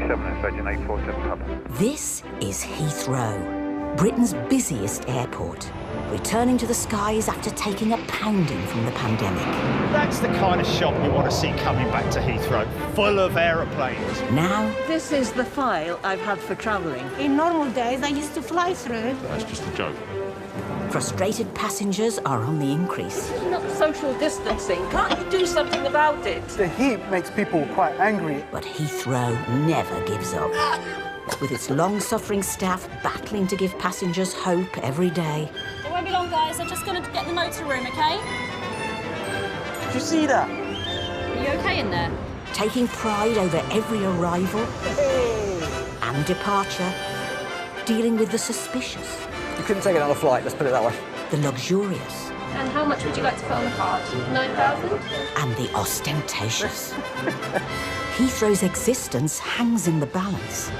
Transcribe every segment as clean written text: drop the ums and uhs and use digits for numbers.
27 at station 847 hub. This is Heathrow, Britain's busiest airport, returning to the skies after taking a pounding from the pandemic. That's the kind of shop we want to see coming back to Heathrow, full of aeroplanes. Now, this is the file I've had for travelling. In normal days, I used to fly through. That's just a joke. frustrated passengers are on the increase. It's not social distancing. Can't you do something about it? The heat makes people quite angry. But Heathrow never gives up. With its long-suffering staff battling to give passengers hope every day. It won't be long, guys. I'm just going to get the motor room, OK? Did you see that? Are you OK in there? Taking pride over every arrival and departure. Dealing with the suspicious. You couldn't take another flight, let's put it that way. The luxurious. And how much would you like to put on the card? 9,000? And the ostentatious. Heathrow's existence hangs in the balance.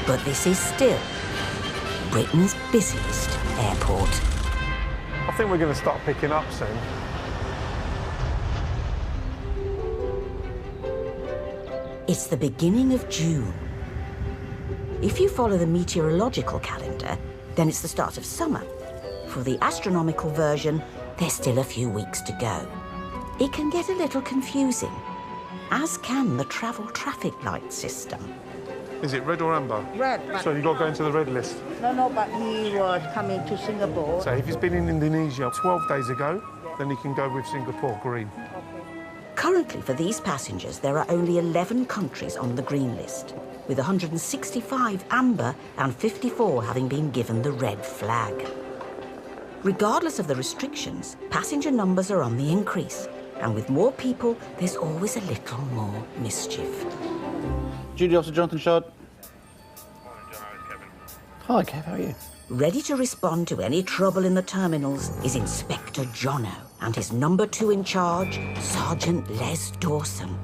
But this is still Britain's busiest airport. I think we're going to start picking up soon. It's the beginning of June. If you follow the meteorological calendar, then it's the start of summer. For the astronomical version, there's still a few weeks to go. It can get a little confusing, as can the travel traffic light system. Is it red or amber? Red. So you've got to go into the red list. No, but he was coming to Singapore. So if he's been in Indonesia 12 days ago, then he can go with Singapore green. Currently, for these passengers, there are only 11 countries on the green list, with 165 amber and 54 having been given the red flag. Regardless of the restrictions, passenger numbers are on the increase, and with more people, there's always a little more mischief. Duty Officer Jonathan Shard. Hi, Kev, how are you? Ready to respond to any trouble in the terminals is Inspector Jono and his number 2 in charge, Sergeant Les Dawson.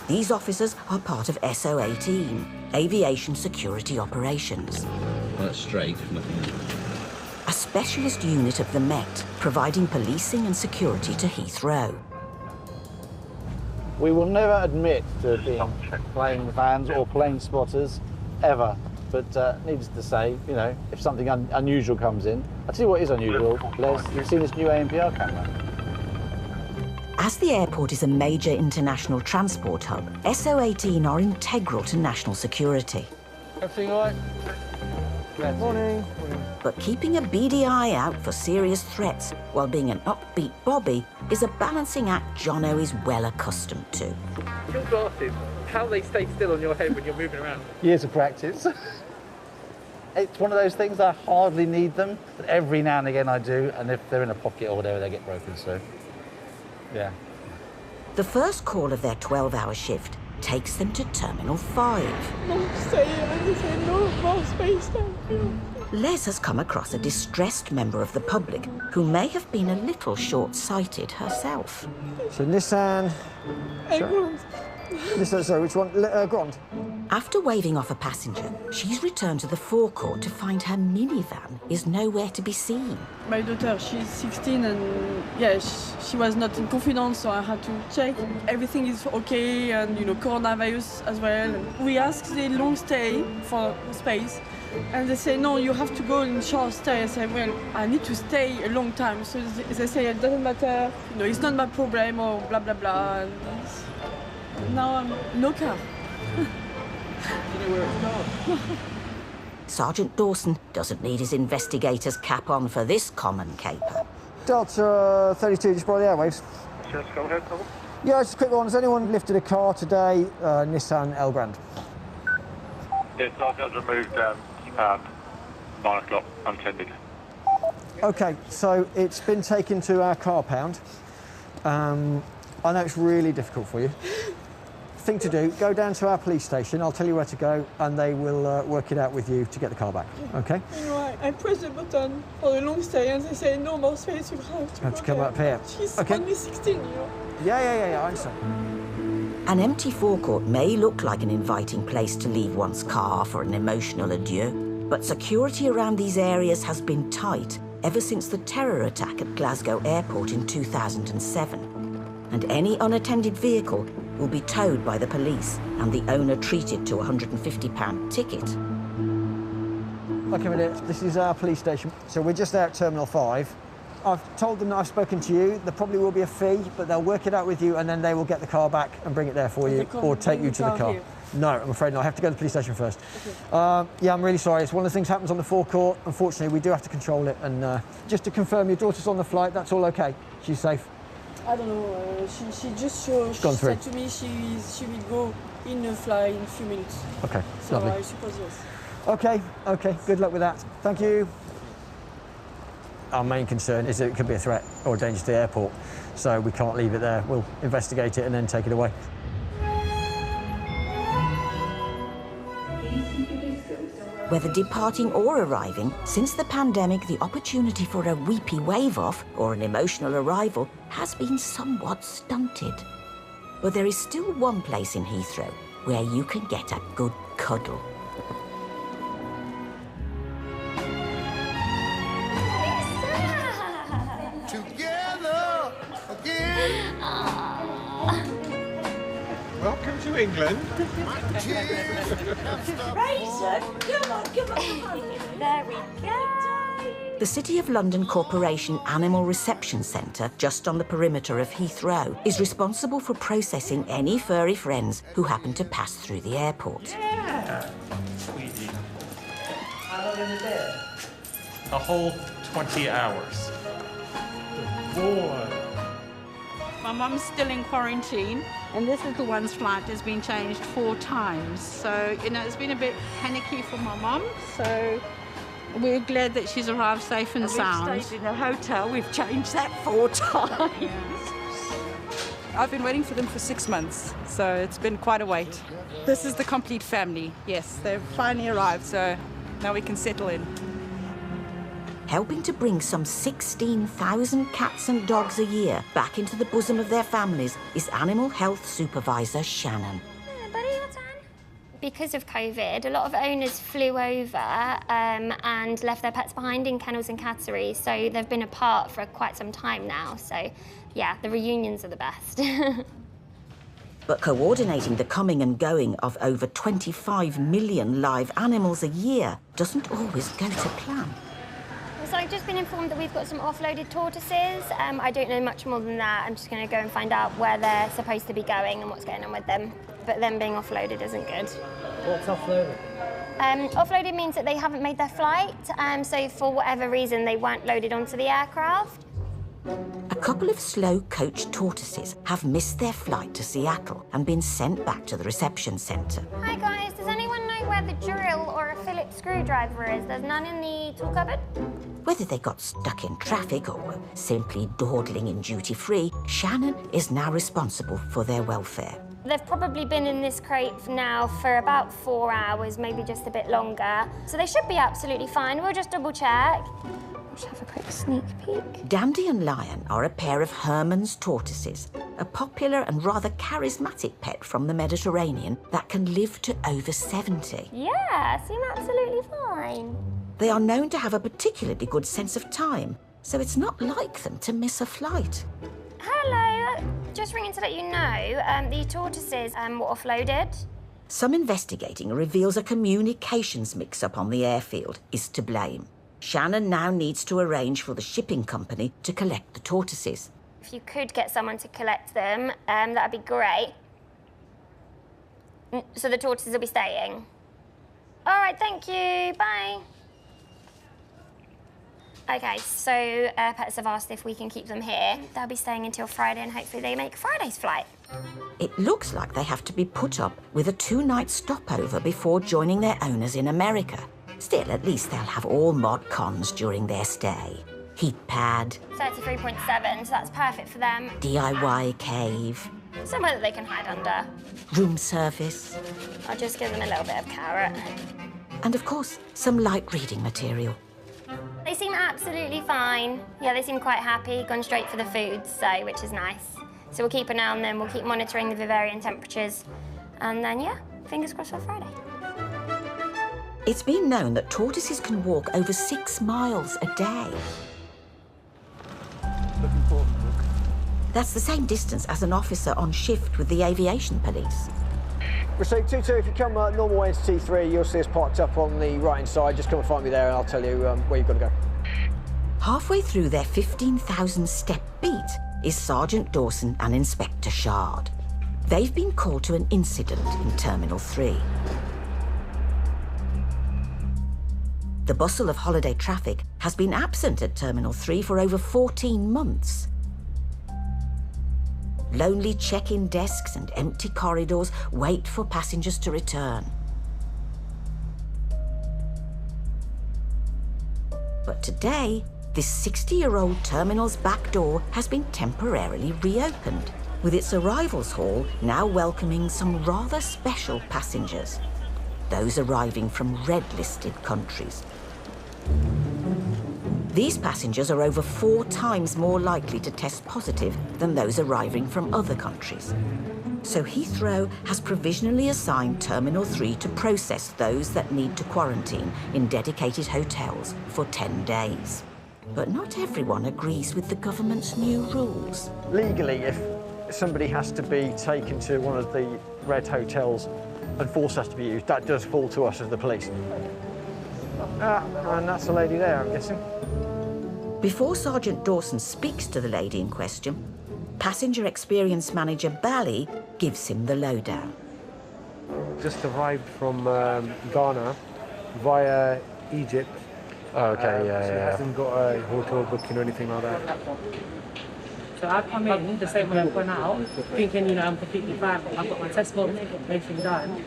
These officers are part of SO18, Aviation Security Operations. Well, that's straight, if nothing. A specialist unit of the Met, providing policing and security to Heathrow. We will never admit to being plane fans or plane spotters, ever. But needless to say, you know, if something unusual comes in, I'll tell you what is unusual, Les, you've seen this new ANPR camera. As the airport is a major international transport hub, SO18 are integral to national security. Everything all right? Good morning. But keeping a beady eye out for serious threats while being an upbeat Bobby is a balancing act Jono is well accustomed to. Your glasses, how they stay still on your head when you're moving around? Years of practice. It's one of those things I hardly need them, but every now and again I do, and if they're in a pocket or whatever, they get broken, so, yeah. The first call of their 12-hour shift takes them to Terminal 5. Les has come across a distressed member of the public who may have been a little short-sighted herself. So Nissan... Nissan, sorry, which one? Grand? After waving off a passenger, she's returned to the forecourt to find her minivan is nowhere to be seen. My daughter, she's 16 and yeah, she was not in confidence, so I had to check. Everything is okay and, you know, coronavirus as well. We asked the long stay for space and they say, no, you have to go in short stay. I said, well, I need to stay a long time. So they say, it doesn't matter, you know, it's not my problem or blah, blah, blah. And now I'm no car. Sergeant Dawson doesn't need his investigator's cap on for this common caper. Delta 32, just by the airwaves. Just go ahead, Cole. Yeah, just a quick one. Has anyone lifted a car today? Nissan L Grand. Yes, I've just removed 9 o'clock, untended. OK, so it's been taken to our car pound. I know it's really difficult for you. Thing to do, go down to our police station, I'll tell you where to go, and they will work it out with you to get the car back, OK? You know, I pressed the button for the long stay and they say, no more space, you have to come up here. She's okay. only 16, you know. Yeah, I understand. An empty forecourt may look like an inviting place to leave one's car for an emotional adieu, but security around these areas has been tight ever since the terror attack at Glasgow Airport in 2007. and any unattended vehicle will be towed by the police and the owner treated to a £150 ticket. Look a minute, this is our police station. So we're just out at Terminal 5. I've told them that I've spoken to you. There probably will be a fee, but they'll work it out with you and then they will get the car back and bring it there for you or take you to the car. Here. No, I'm afraid not. I have to go to the police station first. Okay. Yeah, I'm really sorry. It's one of the things that happens on the forecourt. Unfortunately, we do have to control it. And just to confirm, your daughter's on the flight. That's all okay? She's safe? I don't know. She just said to me she will go in a flight in a few minutes. Okay, so lovely. I suppose yes. Okay. Good luck with that. Thank you. Our main concern is that it could be a threat or a danger to the airport, so we can't leave it there. We'll investigate it and then take it away. Whether departing or arriving, since the pandemic, the opportunity for a weepy wave-off or an emotional arrival has been somewhat stunted. But there is still one place in Heathrow where you can get a good cuddle. Together again. Welcome to England. Razor, come on. There we go. The City of London Corporation Animal Reception Centre, just on the perimeter of Heathrow, is responsible for processing any furry friends who happen to pass through the airport. Yeah, sweetie. How long is it there? A whole 20 hours. Good boy. My mum's still in quarantine, and this little one's flight has been changed 4 times. So, you know, it's been a bit panicky for my mum. So we're glad that she's arrived safe and sound. We've stayed in a hotel. We've changed that 4 times. I've been waiting for them for 6 months, so it's been quite a wait. This is the complete family. Yes, they've finally arrived, so now we can settle in. Helping to bring some 16,000 cats and dogs a year back into the bosom of their families is Animal Health Supervisor Shannon. Buddy, your turn. Because of COVID, a lot of owners flew over and left their pets behind in kennels and catteries, so they've been apart for quite some time now. So, yeah, the reunions are the best. But coordinating the coming and going of over 25 million live animals a year doesn't always go to plan. So I've just been informed that we've got some offloaded tortoises. I don't know much more than that. I'm just going to go and find out where they're supposed to be going and what's going on with them. But them being offloaded isn't good. What's offloaded? Offloaded means that they haven't made their flight, so for whatever reason they weren't loaded onto the aircraft. A couple of slow coach tortoises have missed their flight to Seattle and been sent back to the reception centre. Hi guys, does anyone know where the drill or a Phillips screwdriver is? There's none in the tool cupboard. Whether they got stuck in traffic or were simply dawdling in duty-free, Shannon is now responsible for their welfare. They've probably been in this crate now for about 4 hours, maybe just a bit longer. So they should be absolutely fine. We'll just double check. Let's have a quick sneak peek. Dandy and Lion are a pair of Hermann's tortoises, a popular and rather charismatic pet from the Mediterranean that can live to over 70. Yeah, seem absolutely fine. They are known to have a particularly good sense of time, so it's not like them to miss a flight. Hello, just ringing to let you know, the tortoises were offloaded. Some investigating reveals a communications mix-up on the airfield is to blame. Shannon now needs to arrange for the shipping company to collect the tortoises. If you could get someone to collect them, that'd be great. So the tortoises will be staying. All right, thank you, bye. Okay, so pets have asked if we can keep them here. They'll be staying until Friday and hopefully they make Friday's flight. It looks like they have to be put up with a 2-night stopover before joining their owners in America. Still, at least they'll have all mod cons during their stay. Heat pad. 33.7, so that's perfect for them. DIY cave. Somewhere that they can hide under. Room service. I'll just give them a little bit of carrot. And of course, some light reading material. They seem absolutely fine. Yeah, they seem quite happy, gone straight for the food, so which is nice. So we'll keep an eye on them, we'll keep monitoring the vivarium temperatures, and then, yeah, fingers crossed for Friday. It's been known that tortoises can walk over 6 miles a day. Look important, look. That's the same distance as an officer on shift with the aviation police. Received 2-2, if you come normal way into T3, you'll see us parked up on the right-hand side. Just come and find me there and I'll tell you where you've got to go. Halfway through their 15,000-step beat is Sergeant Dawson and Inspector Shard. They've been called to an incident in Terminal 3. The bustle of holiday traffic has been absent at Terminal 3 for over 14 months. Lonely check-in desks and empty corridors wait for passengers to return. But today, this 60-year-old terminal's back door has been temporarily reopened, with its arrivals hall now welcoming some rather special passengers, those arriving from red-listed countries. These passengers are over 4 times more likely to test positive than those arriving from other countries. So Heathrow has provisionally assigned Terminal 3 to process those that need to quarantine in dedicated hotels for 10 days. But not everyone agrees with the government's new rules. Legally, if somebody has to be taken to one of the red hotels and force has to be used, that does fall to us as the police. And that's the lady there, I'm guessing. Before Sergeant Dawson speaks to the lady in question, Passenger Experience Manager Bally gives him the lowdown. Just arrived from Ghana via Egypt. Oh, okay, So it hasn't got a hotel booking or anything like that. So I come in the same way I've gone out, thinking, you know, I'm completely fine. I've got my test booked, everything done.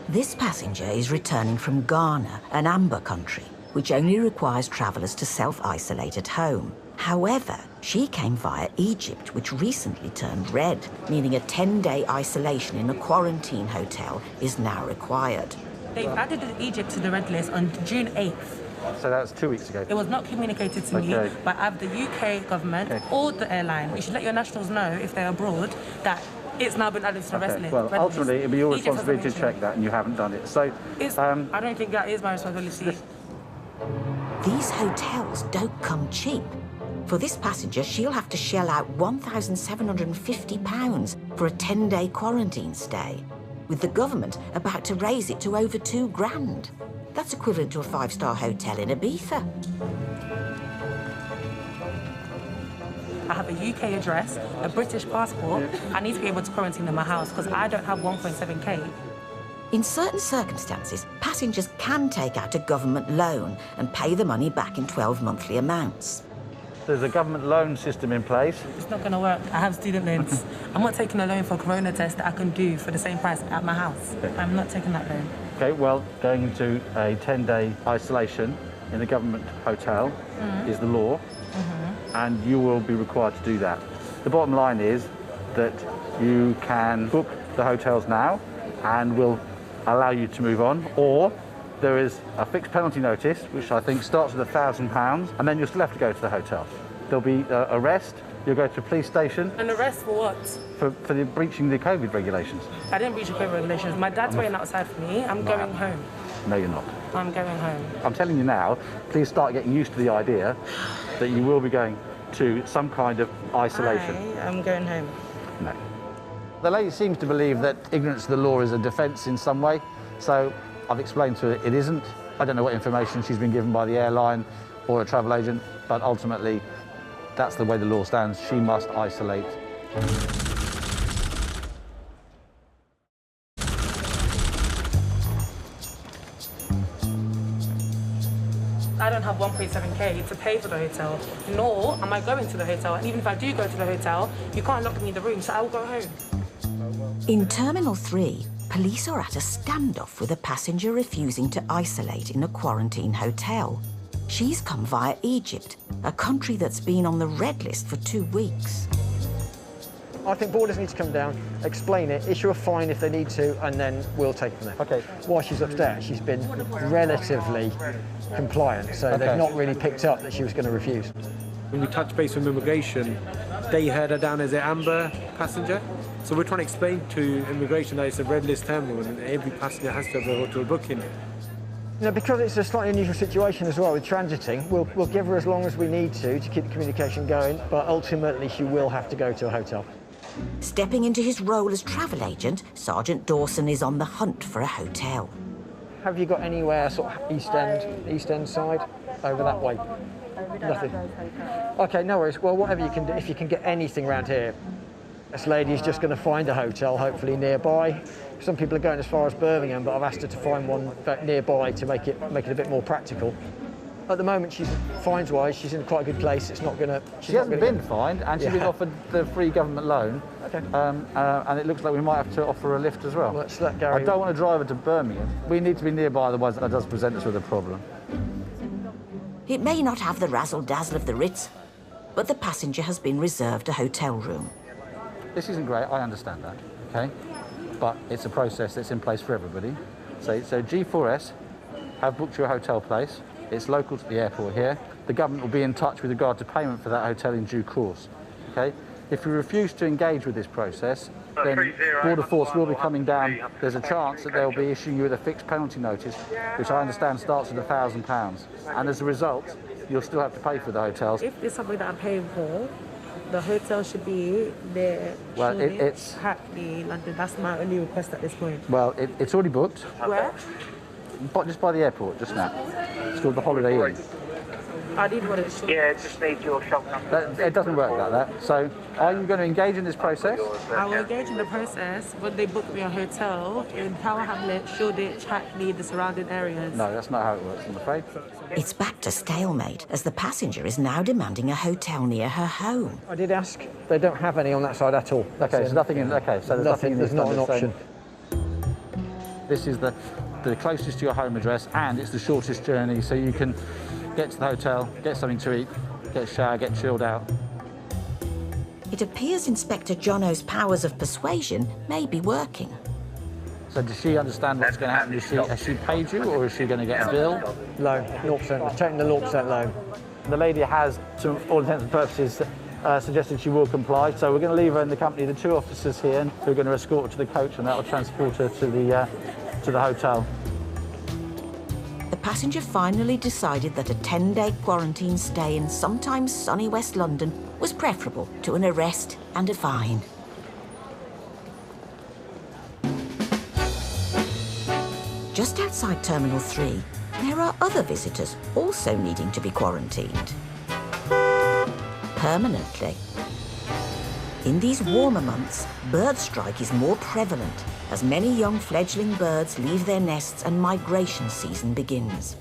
This passenger is returning from Ghana, an amber country, which only requires travellers to self-isolate at home. However, she came via Egypt, which recently turned red, meaning a 10-day isolation in a quarantine hotel is now required. They've added Egypt to the red list on June 8th. So that was 2 weeks ago. It was not communicated to me by either the UK government or the airline. You should let your nationals know if they're abroad that it's now been added to the red list. Well, ultimately, it'll be your responsibility to check that, and you haven't done it. So, I don't think that is my responsibility. These hotels don't come cheap. For this passenger, she'll have to shell out £1,750 for a 10-day quarantine stay, with the government about to raise it to over £2,000. That's equivalent to a 5-star hotel in Ibiza. I have a UK address, a British passport. I need to be able to quarantine in my house because I don't have 1.7k. In certain circumstances, passengers can take out a government loan and pay the money back in 12 monthly amounts. There's a government loan system in place. It's not going to work. I have student loans. I'm not taking a loan for a corona test that I can do for the same price at my house. I'm not taking that loan. Okay, well, going into a 10-day isolation in a government hotel is the law, and you will be required to do that. The bottom line is that you can book the hotels now and we'll allow you to move on, or there is a fixed penalty notice, which I think starts with £1,000, and then you'll still have to go to the hotel. There'll be arrest, you'll go to a police station. An arrest for what? For breaching the COVID regulations. I didn't breach the COVID regulations. My dad's waiting outside for me. I'm going home. No, you're not. I'm going home. I'm telling you now, please start getting used to the idea that you will be going to some kind of isolation. I'm going home. No. The lady seems to believe that ignorance of the law is a defence in some way, so I've explained to her it isn't. I don't know what information she's been given by the airline or a travel agent, but ultimately that's the way the law stands. She must isolate. I don't have 1.7k to pay for the hotel, nor am I going to the hotel. And even if I do go to the hotel, you can't lock me in the room, so I will go home. In Terminal 3, police are at a standoff with a passenger refusing to isolate in a quarantine hotel. She's come via Egypt, a country that's been on the red list for 2 weeks. I think borders need to come down, explain it, issue a fine if they need to, and then we'll take it from there. Okay. While she's upstairs, she's been relatively compliant, so they've not really picked up that she was going to refuse. When we touch base with immigration, they had her down as an amber passenger. So we're trying to explain to immigration that it's a red list terminal and every passenger has to have a hotel booking. Now, because it's a slightly unusual situation as well with transiting, we'll give her as long as we need to keep the communication going, but ultimately she will have to go to a hotel. Stepping into his role as travel agent, Sergeant Dawson is on the hunt for a hotel. Have you got anywhere sort of East End side, over that way? Nothing. Okay, no worries. Well, whatever you can do, if you can get anything around here, this lady is just going to find a hotel, hopefully nearby. Some people are going as far as Birmingham, but I've asked her to find one nearby to make it a bit more practical. At the moment, fines-wise, she's in quite a good place. It's not going to. She hasn't been fined, and she's been offered the free government loan. Okay. And it looks like we might have to offer a lift as well. Let's let Gary. I don't want to drive her to Birmingham. We need to be nearby, otherwise that does present us with a problem. It may not have the razzle-dazzle of the Ritz, but the passenger has been reserved a hotel room. This isn't great, I understand that, okay? But it's a process that's in place for everybody. So G4S have booked you a hotel place. It's local to the airport here. The government will be in touch with regard to payment for that hotel in due course, okay? If you refuse to engage with this process, then Border Force will be coming down. There's a chance that they'll be issuing you with a fixed penalty notice, which I understand starts at £1,000. And as a result, you'll still have to pay for the hotels. If it's something that I'm paying for, the hotel should be there. Well, it's Hackney, London. That's my only request at this point. Well, it's already booked. Where? But just by the airport, just now. It's called the Holiday Inn. I need one of the Yeah, just need your shop number. It doesn't work like that. So, are you going to engage in this process? I will engage in the process when they book me a hotel in Tower Hamlet, Shoreditch, Hackney, the surrounding areas. No, that's not how it works, I'm afraid. It's back to stalemate as the passenger is now demanding a hotel near her home. I did ask. They don't have any on that side at all. Okay, so nothing in. Okay, so there's nothing in this. There's not an option. This is the closest to your home address, and it's the shortest journey, so you can get to the hotel, get something to eat, get a shower, get chilled out. It appears Inspector Jono's powers of persuasion may be working. So does she understand what's going to happen? Has she paid you, or is she going to get a bill? Loan, 0%. We're taking the 0% loan. The lady has, to all intents and purposes, suggested she will comply, so we're going to leave her in the company of the two officers here who are going to escort her to the coach, and that will transport her to the hotel. The passenger finally decided that a 10-day quarantine stay in sometimes sunny West London was preferable to an arrest and a fine. Just outside Terminal 3, there are other visitors also needing to be quarantined. Permanently. In these warmer months, bird strike is more prevalent as many young fledgling birds leave their nests and migration season begins.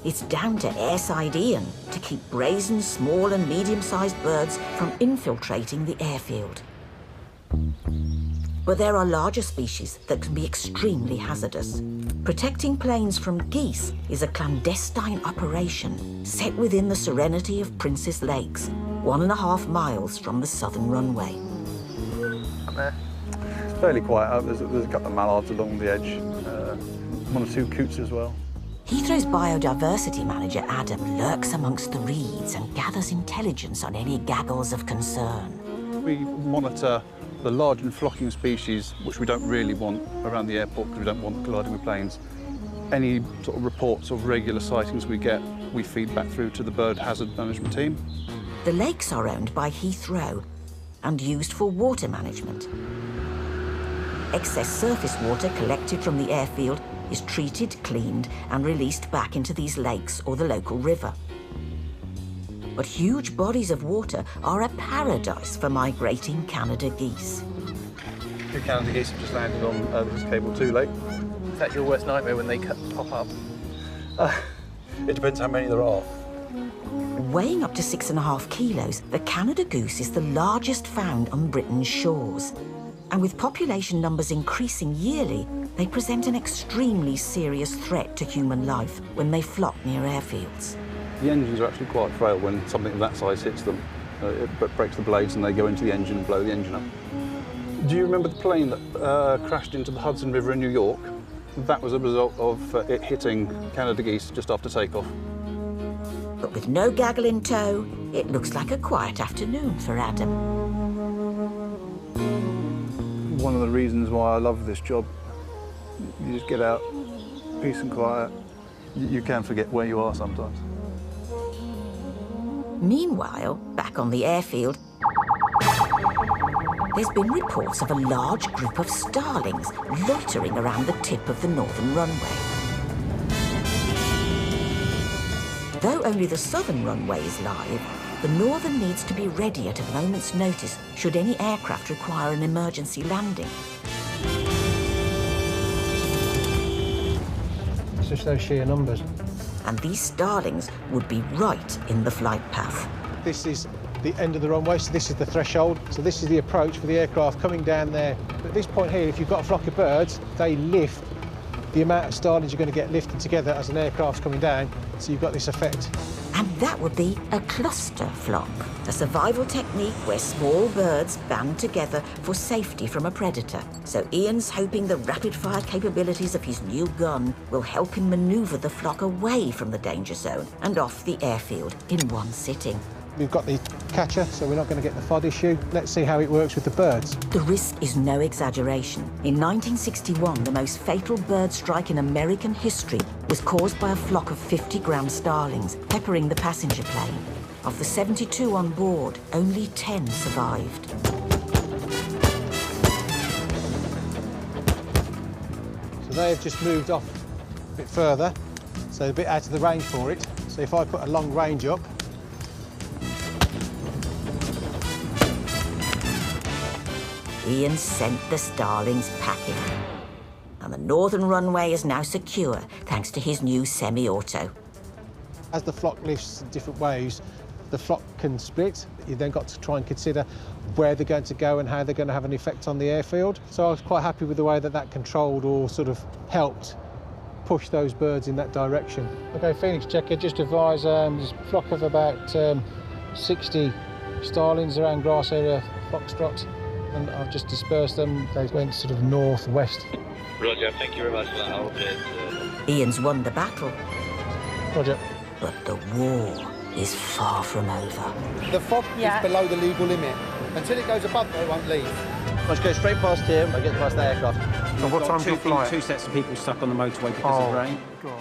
It's down to Airside Ian to keep brazen small and medium-sized birds from infiltrating the airfield. But there are larger species that can be extremely hazardous. Protecting planes from geese is a clandestine operation set within the serenity of Princess Lakes, 1.5 miles from the southern runway. Up there. Fairly quiet. There's a couple of mallards along the edge, one or two coots as well. Heathrow's biodiversity manager, Adam, lurks amongst the reeds and gathers intelligence on any gaggles of concern. We monitor the large and flocking species, which we don't really want around the airport because we don't want colliding with planes. Any sort of reports of regular sightings we get, we feed back through to the bird hazard management team. The lakes are owned by Heathrow and used for water management. Excess surface water collected from the airfield is treated, cleaned and released back into these lakes or the local river. But huge bodies of water are a paradise for migrating Canada geese. Two Canada geese have just landed on this Cable 2 lake. Is that your worst nightmare when they pop up? It depends how many there are. Weighing up to 6.5 kilos, the Canada goose is the largest found on Britain's shores. And with population numbers increasing yearly, they present an extremely serious threat to human life when they flock near airfields. The engines are actually quite frail when something of that size hits them. It breaks the blades and they go into the engine and blow the engine up. Do you remember the plane that crashed into the Hudson River in New York? That was a result of it hitting Canada geese just after takeoff. But with no gaggle in tow, it looks like a quiet afternoon for Adam. One of the reasons why I love this job, you just get out, peace and quiet, You can forget where you are sometimes. Meanwhile, back on the airfield, there's been reports of a large group of starlings loitering around the tip of the northern runway. Though only the southern runway is live, the northern needs to be ready at a moment's notice should any aircraft require an emergency landing. It's just those sheer numbers. And these starlings would be right in the flight path. This is the end of the runway, so this is the threshold. So this is the approach for the aircraft coming down there. At this point here, if you've got a flock of birds, they lift the amount of starlings you're going to get lifted together as an aircraft's coming down, so you've got this effect. And that would be a cluster flock, a survival technique where small birds band together for safety from a predator. So Ian's hoping the rapid-fire capabilities of his new gun will help him manoeuvre the flock away from the danger zone and off the airfield in one sitting. We've got the catcher, so we're not going to get the FOD issue. Let's see how it works with the birds. The risk is no exaggeration. In 1961, the most fatal bird strike in American history was caused by a flock of 50-gram starlings peppering the passenger plane. Of the 72 on board, only 10 survived. So they have just moved off a bit further, so a bit out of the range for it. So if I put a long range up, Ian sent the starlings packing. And the northern runway is now secure thanks to his new semi-auto. as the flock lifts in different ways, the flock can split. You've then got to try and consider where they're going to go and how they're going to have an effect on the airfield. So I was quite happy with the way that that controlled or sort of helped push those birds in that direction. OK, Phoenix checker, just advise there's a flock of about 60 starlings around grass area, foxtrot, and I've just dispersed them. They went sort of northwest. Roger, thank you very much for that update. Ian's won the battle. Roger. But the war is far from over. The fog is below the legal limit. Until it goes above there, it won't leave. Let's go straight past here, I get past the aircraft. And what time's your flight? Two sets of people stuck on the motorway because of rain. God.